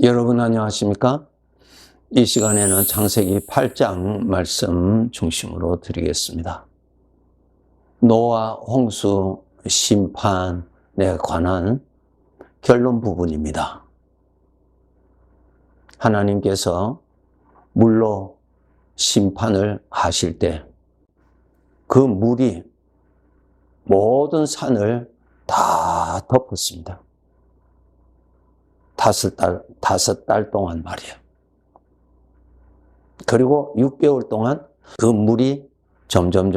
여러분 안녕하십니까? 이 시간에는 창세기 8장 말씀 중심으로 드리겠습니다. 노아 홍수 심판에 관한 결론 부분입니다. 하나님께서 물로 심판을 하실 때 그 물이 모든 산을 다 덮었습니다. 다섯 달 동안 말이에요. 그리고 6개월 동안 그 물이 점점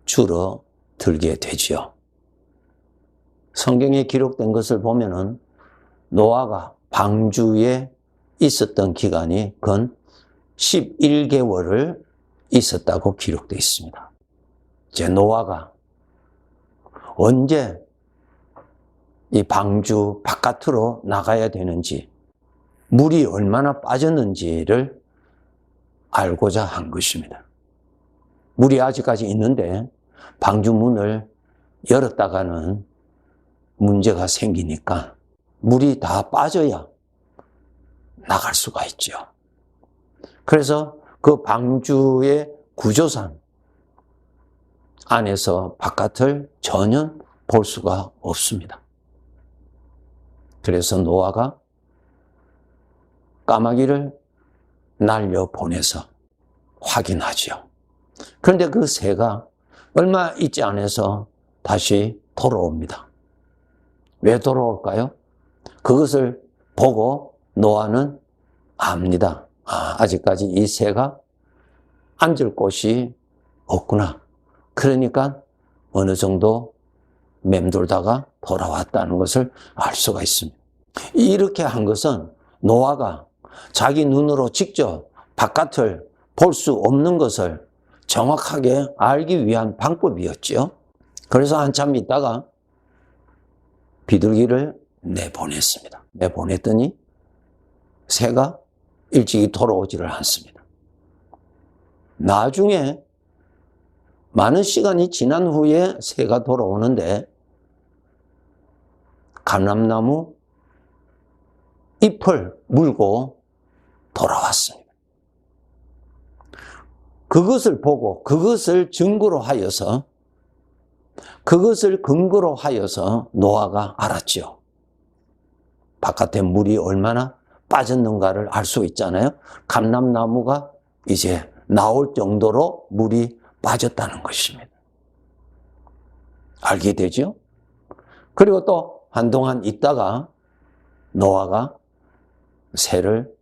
줄어들게 되지요. 성경에 기록된 것을 보면은 노아가 방주에 있었던 기간이 근 11개월을 있었다고 기록되어 있습니다. 이제 노아가 언제 이 방주 바깥으로 나가야 되는지, 물이 얼마나 빠졌는지를 알고자 한 것입니다. 물이 아직까지 있는데 방주 문을 열었다가는 문제가 생기니까 물이 다 빠져야 나갈 수가 있죠. 그래서 그 방주의 구조상 안에서 바깥을 전혀 볼 수가 없습니다. 그래서 노아가 까마귀를 날려보내서 확인하지요. 그런데 그 새가 얼마 있지 않아서 다시 돌아옵니다. 왜 돌아올까요? 그것을 보고 노아는 압니다. 아직까지 이 새가 앉을 곳이 없구나. 그러니까 어느 정도 맴돌다가 돌아왔다는 것을 알 수가 있습니다. 이렇게 한 것은 노아가 자기 눈으로 직접 바깥을 볼 수 없는 것을 정확하게 알기 위한 방법이었죠. 그래서 한참 있다가 비둘기를 내보냈습니다. 내보냈더니 새가 일찍이 돌아오지를 않습니다. 나중에 많은 시간이 지난 후에 새가 돌아오는데 감람나무 잎을 물고 돌아왔습니다. 그것을 보고 그것을 근거로 하여서 노아가 알았죠. 바깥에 물이 얼마나 빠졌는가를 알 수 있잖아요. 감람나무가 이제 나올 정도로 물이 빠졌다는 것입니다. 알게 되죠? 그리고 또 한동안 있다가 노아가 새를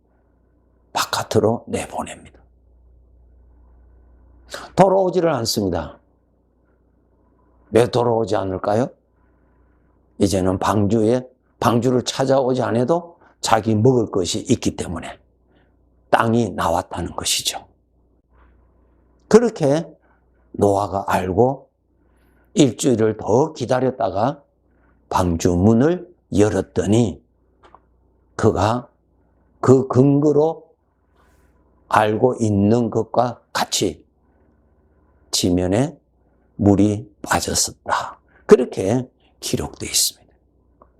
바깥으로 내보냅니다. 돌아오지를 않습니다. 왜 돌아오지 않을까요? 이제는 방주를 찾아오지 않아도 자기 먹을 것이 있기 때문에 땅이 나왔다는 것이죠. 그렇게 노아가 알고 일주일을 더 기다렸다가 방주 문을 열었더니 그가 그 근거로 알고 있는 것과 같이 지면에 물이 빠졌었다. 그렇게 기록되어 있습니다.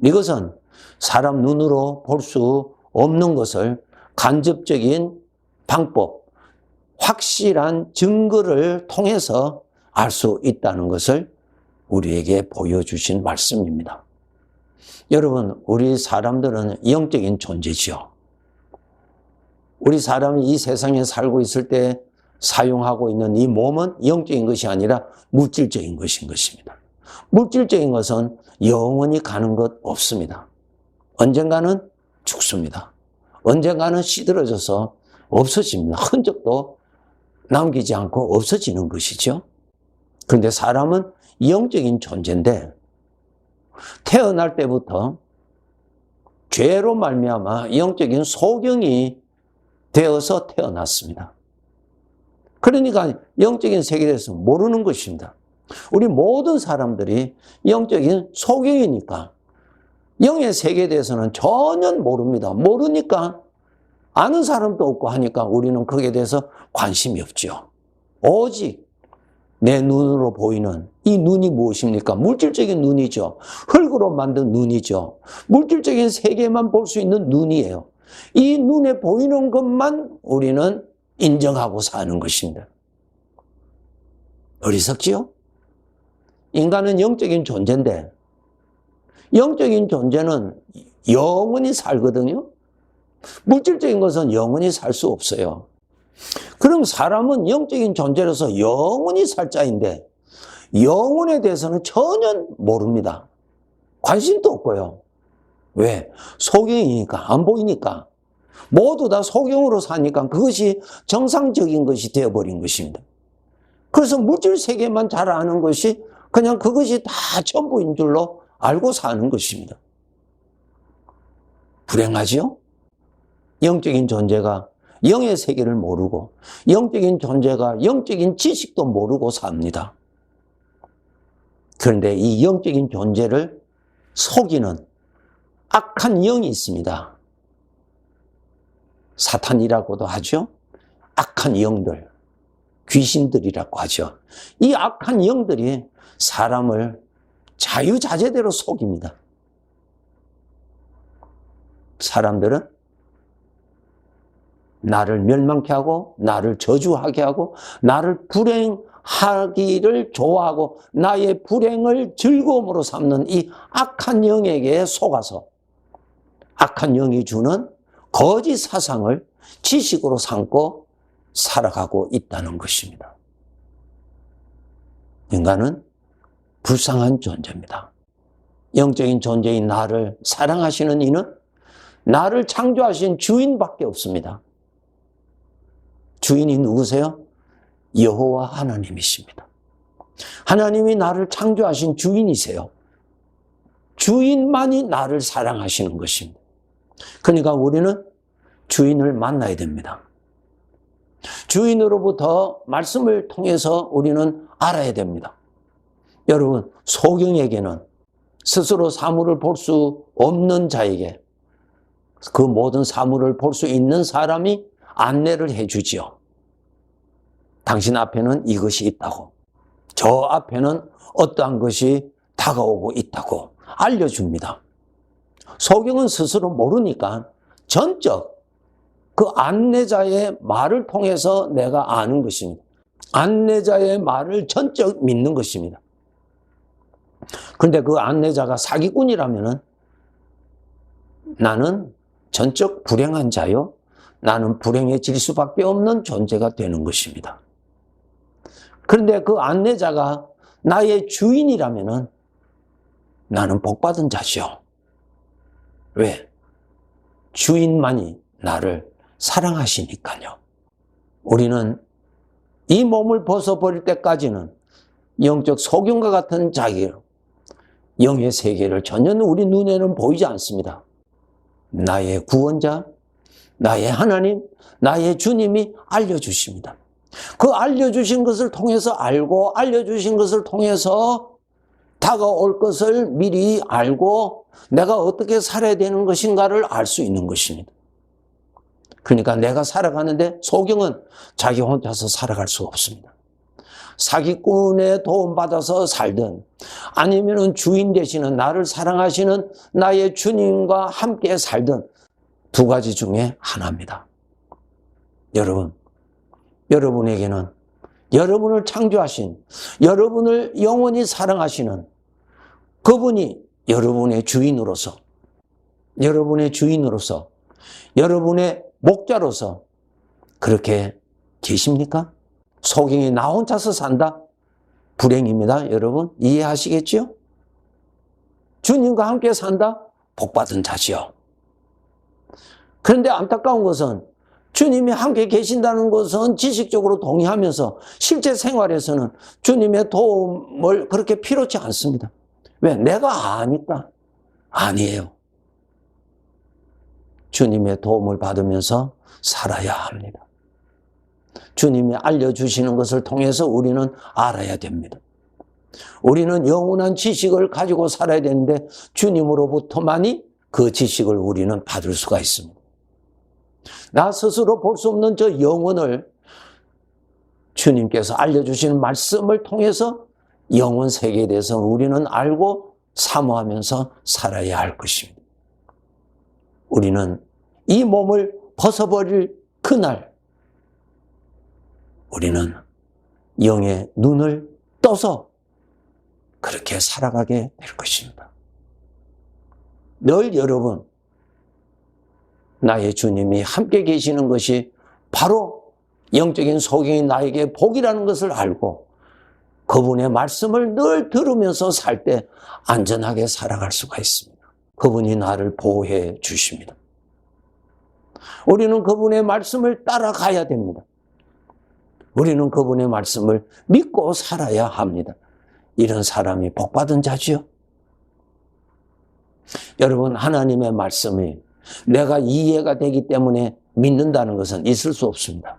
이것은 사람 눈으로 볼 수 없는 것을 간접적인 방법, 확실한 증거를 통해서 알 수 있다는 것을 우리에게 보여주신 말씀입니다. 여러분, 우리 사람들은 영적인 존재지요. 우리 사람이 이 세상에 살고 있을 때 사용하고 있는 이 몸은 영적인 것이 아니라 물질적인 것인 것입니다. 물질적인 것은 영원히 가는 것 없습니다. 언젠가는 죽습니다. 언젠가는 시들어져서 없어집니다. 흔적도 남기지 않고 없어지는 것이죠. 그런데 사람은 영적인 존재인데 태어날 때부터 죄로 말미암아 영적인 소경이 되어서 태어났습니다. 그러니까 영적인 세계에 대해서 모르는 것입니다. 우리 모든 사람들이 영적인 소경이니까 영의 세계에 대해서는 전혀 모릅니다. 모르니까 아는 사람도 없고 하니까 우리는 거기에 대해서 관심이 없죠. 오직 내 눈으로 보이는 이 눈이 무엇입니까? 물질적인 눈이죠. 흙으로 만든 눈이죠. 물질적인 세계만 볼 수 있는 눈이에요. 이 눈에 보이는 것만 우리는 인정하고 사는 것입니다. 어리석지요? 인간은 영적인 존재인데 영적인 존재는 영원히 살거든요. 물질적인 것은 영원히 살 수 없어요. 그럼 사람은 영적인 존재로서 영원히 살 자인데 영혼에 대해서는 전혀 모릅니다. 관심도 없고요. 왜? 소경이니까, 안 보이니까. 모두 다 소경으로 사니까 그것이 정상적인 것이 되어버린 것입니다. 그래서 물질 세계만 잘 아는 것이 그냥 그것이 다 전부인 줄로 알고 사는 것입니다. 불행하지요? 영적인 존재가 영의 세계를 모르고 영적인 존재가 영적인 지식도 모르고 삽니다. 그런데 이 영적인 존재를 속이는 악한 영이 있습니다. 사탄이라고도 하죠. 악한 영들, 귀신들이라고 하죠. 이 악한 영들이 사람을 자유자재대로 속입니다. 사람들은 나를 멸망케 하고 나를 저주하게 하고 나를 불행하기를 좋아하고 나의 불행을 즐거움으로 삼는 이 악한 영에게 속아서 악한 영이 주는 거짓 사상을 지식으로 삼고 살아가고 있다는 것입니다. 인간은 불쌍한 존재입니다. 영적인 존재인 나를 사랑하시는 이는 나를 창조하신 주인밖에 없습니다. 주인이 누구세요? 여호와 하나님이십니다. 하나님이 나를 창조하신 주인이세요. 주인만이 나를 사랑하시는 것입니다. 그러니까 우리는 주인을 만나야 됩니다. 주인으로부터 말씀을 통해서 우리는 알아야 됩니다. 여러분, 소경에게는 스스로 사물을 볼 수 없는 자에게 그 모든 사물을 볼 수 있는 사람이 안내를 해주지요. 당신 앞에는 이것이 있다고, 저 앞에는 어떠한 것이 다가오고 있다고 알려줍니다. 소경은 스스로 모르니까 전적 그 안내자의 말을 통해서 내가 아는 것입니다. 안내자의 말을 전적 믿는 것입니다. 그런데 그 안내자가 사기꾼이라면은 나는 전적 불행한 자요. 나는 불행해질 수밖에 없는 존재가 되는 것입니다. 그런데 그 안내자가 나의 주인이라면은 나는 복받은 자죠. 왜? 주인만이 나를 사랑하시니까요. 우리는 이 몸을 벗어버릴 때까지는 영적 소경과 같은 자기로 영의 세계를 전혀 우리 눈에는 보이지 않습니다. 나의 구원자, 나의 하나님, 나의 주님이 알려주십니다. 그 알려주신 것을 통해서 알고 알려주신 것을 통해서 다가올 것을 미리 알고 내가 어떻게 살아야 되는 것인가를 알 수 있는 것입니다. 그러니까 내가 살아가는데 소경은 자기 혼자서 살아갈 수 없습니다. 사기꾼의 도움받아서 살든 아니면 주인 되시는 나를 사랑하시는 나의 주님과 함께 살든 두 가지 중에 하나입니다. 여러분, 여러분에게는 여러분을 창조하신, 여러분을 영원히 사랑하시는 그분이 여러분의 주인으로서, 여러분의 목자로서 그렇게 계십니까? 소경이 나 혼자서 산다? 불행입니다. 여러분 이해하시겠지요? 주님과 함께 산다? 복받은 자지요. 그런데 안타까운 것은 주님이 함께 계신다는 것은 지식적으로 동의하면서 실제 생활에서는 주님의 도움을 그렇게 필요치 않습니다. 왜? 내가 아니까. 아니에요. 주님의 도움을 받으면서 살아야 합니다. 주님이 알려주시는 것을 통해서 우리는 알아야 됩니다. 우리는 영원한 지식을 가지고 살아야 되는데 주님으로부터만이 그 지식을 우리는 받을 수가 있습니다. 나 스스로 볼 수 없는 저 영혼을 주님께서 알려주시는 말씀을 통해서 영혼 세계에 대해서 우리는 알고 사모하면서 살아야 할 것입니다. 우리는 이 몸을 벗어버릴 그날 우리는 영의 눈을 떠서 그렇게 살아가게 될 것입니다. 늘 여러분, 나의 주님이 함께 계시는 것이 바로 영적인 소경이 나에게 복이라는 것을 알고 그분의 말씀을 늘 들으면서 살 때 안전하게 살아갈 수가 있습니다. 그분이 나를 보호해 주십니다. 우리는 그분의 말씀을 따라가야 됩니다. 우리는 그분의 말씀을 믿고 살아야 합니다. 이런 사람이 복받은 자지요. 여러분, 하나님의 말씀이 내가 이해가 되기 때문에 믿는다는 것은 있을 수 없습니다.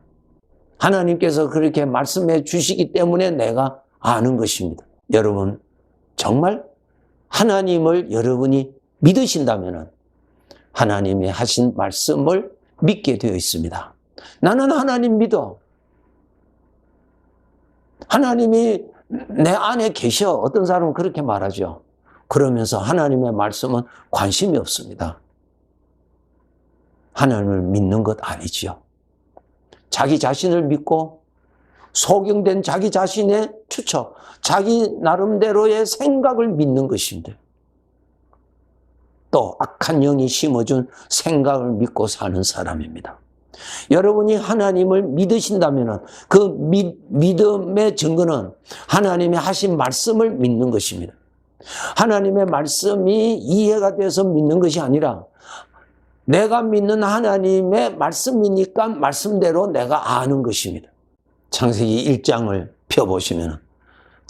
하나님께서 그렇게 말씀해 주시기 때문에 내가 아는 것입니다. 여러분, 정말 하나님을 여러분이 믿으신다면 하나님이 하신 말씀을 믿게 되어 있습니다. 나는 하나님 믿어. 하나님이 내 안에 계셔. 어떤 사람은 그렇게 말하죠. 그러면서 하나님의 말씀은 관심이 없습니다. 하나님을 믿는 것 아니지요. 자기 자신을 믿고 소경된 자기 자신의 추측, 자기 나름대로의 생각을 믿는 것입니다. 또 악한 영이 심어준 생각을 믿고 사는 사람입니다. 여러분이 하나님을 믿으신다면 그 믿음의 증거는 하나님이 하신 말씀을 믿는 것입니다. 하나님의 말씀이 이해가 돼서 믿는 것이 아니라 내가 믿는 하나님의 말씀이니까 말씀대로 내가 아는 것입니다. 창세기 1장을 펴보시면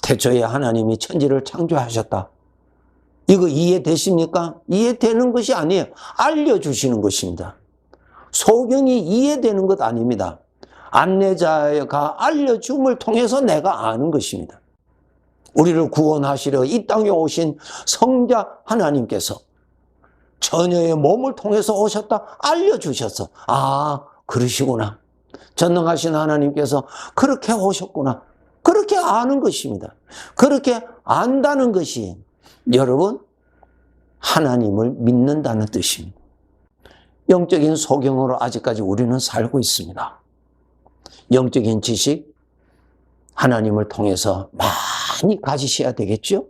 태초에 하나님이 천지를 창조하셨다. 이거 이해되십니까? 이해되는 것이 아니에요. 알려주시는 것입니다. 소경이 이해되는 것 아닙니다. 안내자가 알려줌을 통해서 내가 아는 것입니다. 우리를 구원하시려 이 땅에 오신 성자 하나님께서 처녀의 몸을 통해서 오셨다 알려주셨어. 아, 그러시구나. 전능하신 하나님께서 그렇게 오셨구나. 그렇게 아는 것입니다. 그렇게 안다는 것이 여러분 하나님을 믿는다는 뜻입니다. 영적인 소경으로 아직까지 우리는 살고 있습니다. 영적인 지식 하나님을 통해서 많이 가지셔야 되겠죠?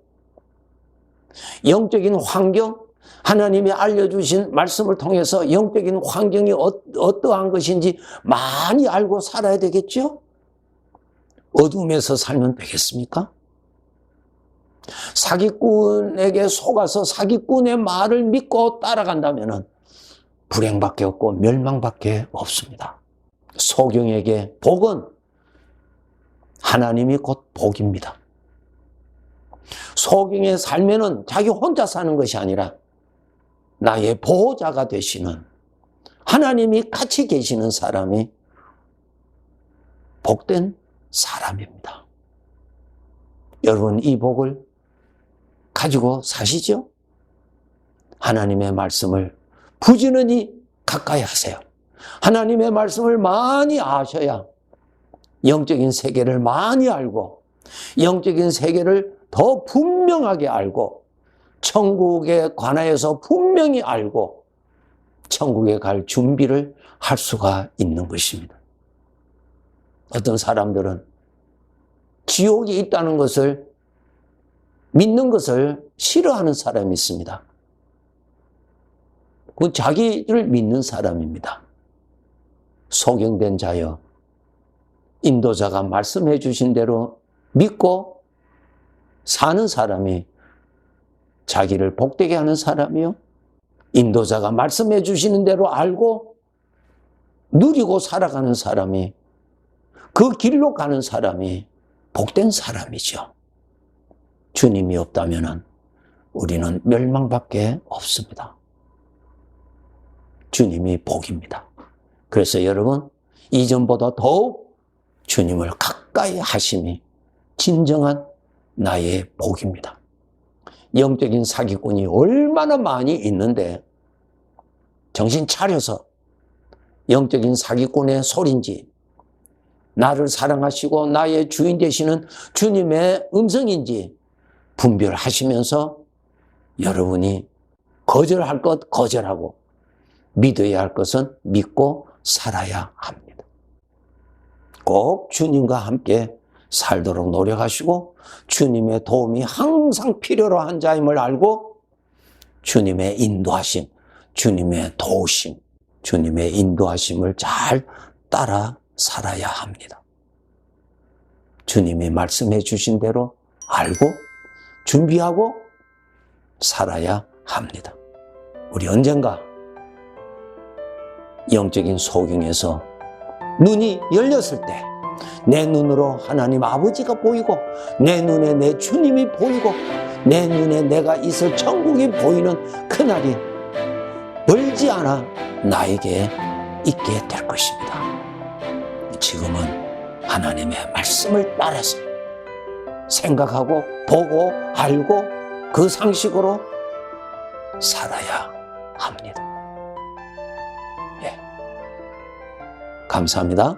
영적인 환경 하나님이 알려주신 말씀을 통해서 영적인 환경이 어떠한 것인지 많이 알고 살아야 되겠죠? 어둠에서 살면 되겠습니까? 사기꾼에게 속아서 사기꾼의 말을 믿고 따라간다면 불행밖에 없고 멸망밖에 없습니다. 소경에게 복은 하나님이 곧 복입니다. 소경의 삶에는 자기 혼자 사는 것이 아니라 나의 보호자가 되시는 하나님이 같이 계시는 사람이 복된 사람입니다. 여러분 이 복을 가지고 사시죠? 하나님의 말씀을 부지런히 가까이 하세요. 하나님의 말씀을 많이 아셔야 영적인 세계를 많이 알고 영적인 세계를 더 분명하게 알고 천국에 관하여서 분명히 알고 천국에 갈 준비를 할 수가 있는 것입니다. 어떤 사람들은 지옥이 있다는 것을 믿는 것을 싫어하는 사람이 있습니다. 그 자기를 믿는 사람입니다. 소경된 자여, 인도자가 말씀해 주신 대로 믿고 사는 사람이 자기를 복되게 하는 사람이요. 인도자가 말씀해 주시는 대로 알고 누리고 살아가는 사람이 그 길로 가는 사람이 복된 사람이죠. 주님이 없다면 우리는 멸망밖에 없습니다. 주님이 복입니다. 그래서 여러분 이전보다 더욱 주님을 가까이 하심이 진정한 나의 복입니다. 영적인 사기꾼이 얼마나 많이 있는데 정신 차려서 영적인 사기꾼의 소리인지 나를 사랑하시고 나의 주인 되시는 주님의 음성인지 분별하시면서 여러분이 거절할 것 거절하고 믿어야 할 것은 믿고 살아야 합니다. 꼭 주님과 함께 살도록 노력하시고 주님의 도움이 항상 필요로 한 자임을 알고 주님의 인도하심, 주님의 도우심, 주님의 인도하심을 잘 따라 살아야 합니다. 주님이 말씀해 주신 대로 알고 준비하고 살아야 합니다. 우리 언젠가 영적인 소경에서 눈이 열렸을 때 내 눈으로 하나님 아버지가 보이고 내 눈에 내 주님이 보이고 내 눈에 내가 있을 천국이 보이는 그날이 멀지 않아 나에게 있게 될 것입니다. 지금은 하나님의 말씀을 따라서 생각하고 보고 알고 그 상식으로 살아야 합니다. 예. 감사합니다.